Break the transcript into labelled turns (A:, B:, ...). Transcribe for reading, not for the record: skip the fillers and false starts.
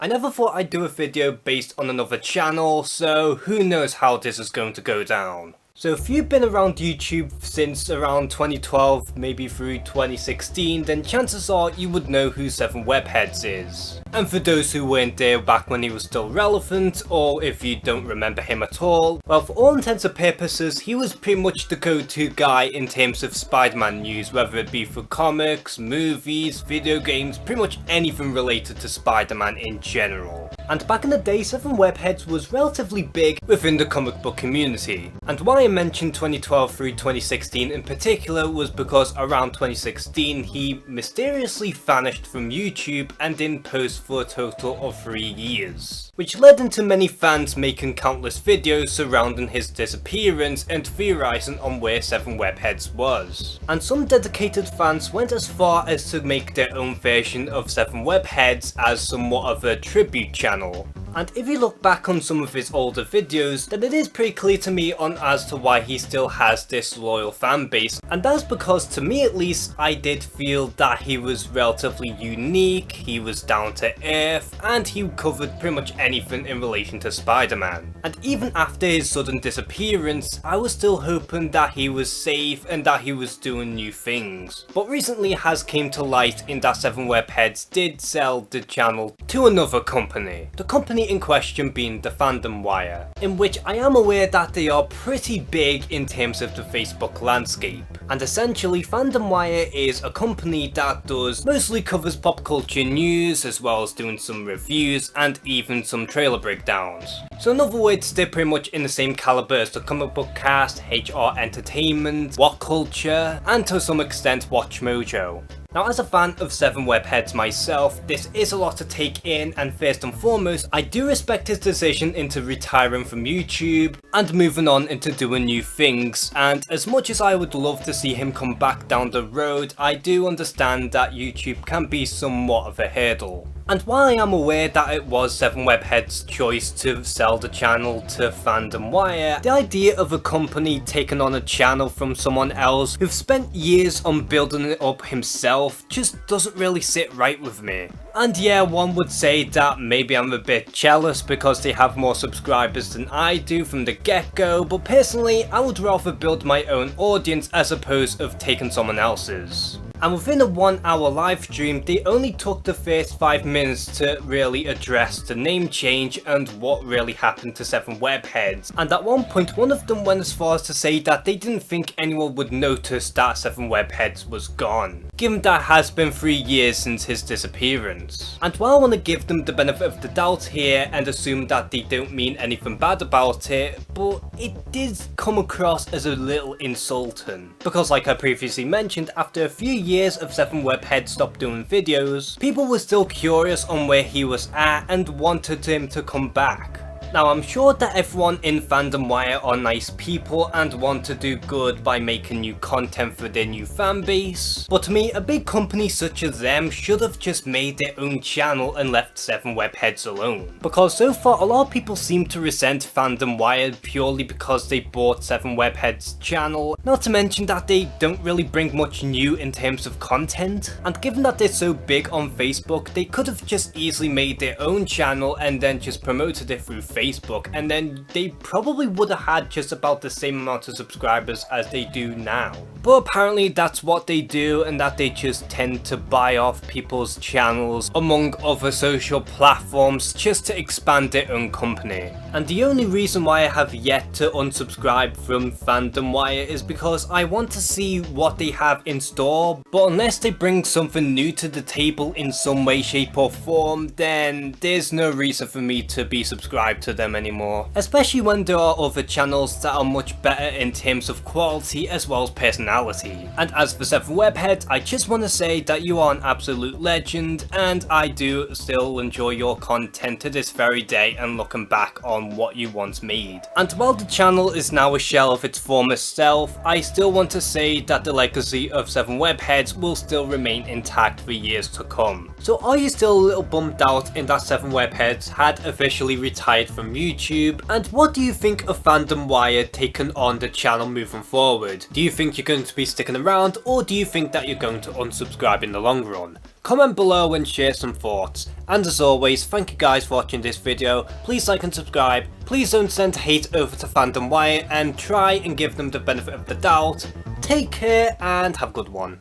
A: I never thought I'd do a video based on another channel, so who knows how this is going to go down. So if you've been around YouTube since around 2012, maybe through 2016, then chances are you would know who 7WebHeads is. And for those who weren't there back when he was still relevant, or if you don't remember him at all, well, for all intents and purposes, he was pretty much the go-to guy in terms of Spider-Man news, whether it be for comics, movies, video games, pretty much anything related to Spider-Man in general. And back in the day, 7WebHeads was relatively big within the comic book community. And why I mentioned 2012 through 2016 in particular was because around 2016 he mysteriously vanished from YouTube and didn't post for a total of 3 years. Which led into many fans making countless videos surrounding his disappearance and theorising on where 7WebHeads was. And some dedicated fans went as far as to make their own version of 7WebHeads as somewhat of a tribute channel. And if you look back on some of his older videos, then it is pretty clear to me on as to why he still has this loyal fan base, and that's because, to me at least, I did feel that he was relatively unique, he was down to earth, and he covered pretty much anything in relation to Spider-Man. And even after his sudden disappearance, I was still hoping that he was safe and that he was doing new things. But recently it has came to light in that 7WebHeads did sell the channel to another company. The company in question being the FandomWire, in which I am aware that they are pretty big in terms of the Facebook landscape. And essentially FandomWire is a company that mostly covers pop culture news, as well as doing some reviews and even some trailer breakdowns. So in other words, they're pretty much in the same caliber as the Comic Book Cast, HR Entertainment, What Culture, and to some extent Watch Mojo. Now, as a fan of 7WebHeads myself, this is a lot to take in, and first and foremost, I do respect his decision into retiring from YouTube and moving on into doing new things, and as much as I would love to see him come back down the road, I do understand that YouTube can be somewhat of a hurdle. And while I am aware that it was 7WebHeads' choice to sell the channel to FandomWire, the idea of a company taking on a channel from someone else who've spent years on building it up himself just doesn't really sit right with me. And yeah, one would say that maybe I'm a bit jealous because they have more subscribers than I do from the get-go, but personally I would rather build my own audience as opposed of taking someone else's. And within a 1 hour live stream, they only took the first 5 minutes to really address the name change and what really happened to 7WebHeads. And at one point, one of them went as far as to say that they didn't think anyone would notice that 7WebHeads was gone, given that it has been 3 years since his disappearance. And while I want to give them the benefit of the doubt here and assume that they don't mean anything bad about it, but it did come across as a little insulting. Because like I previously mentioned, after a few years of 7WebHeads stopped doing videos, people were still curious on where he was at and wanted him to come back. Now, I'm sure that everyone in FandomWire are nice people and want to do good by making new content for their new fan base, but to me, a big company such as them should have just made their own channel and left 7WebHeads alone. Because so far, a lot of people seem to resent FandomWire purely because they bought 7WebHeads' channel, not to mention that they don't really bring much new in terms of content, and given that they're so big on Facebook, they could have just easily made their own channel and then just promoted it through Facebook, and then they probably would have had just about the same amount of subscribers as they do now. But apparently that's what they do, and that they just tend to buy off people's channels among other social platforms just to expand their own company. And the only reason why I have yet to unsubscribe from FandomWire is because I want to see what they have in store, but unless they bring something new to the table in some way, shape or form, then there's no reason for me to be subscribed to them anymore. Especially when there are other channels that are much better in terms of quality as well as personality. And as for 7WebHeads, I just want to say that you are an absolute legend, and I do still enjoy your content to this very day and looking back on what you once made. And while the channel is now a shell of its former self, I still want to say that the legacy of 7WebHeads will still remain intact for years to come. So are you still a little bummed out in that 7WebHeads had officially retired from YouTube, and what do you think of FandomWire taking on the channel moving forward? Do you think you're going to be sticking around, or do you think that you're going to unsubscribe in the long run? Comment below and share some thoughts, and as always, thank you guys for watching this video. Please like and subscribe, please don't send hate over to FandomWire, and try and give them the benefit of the doubt. Take care and have a good one.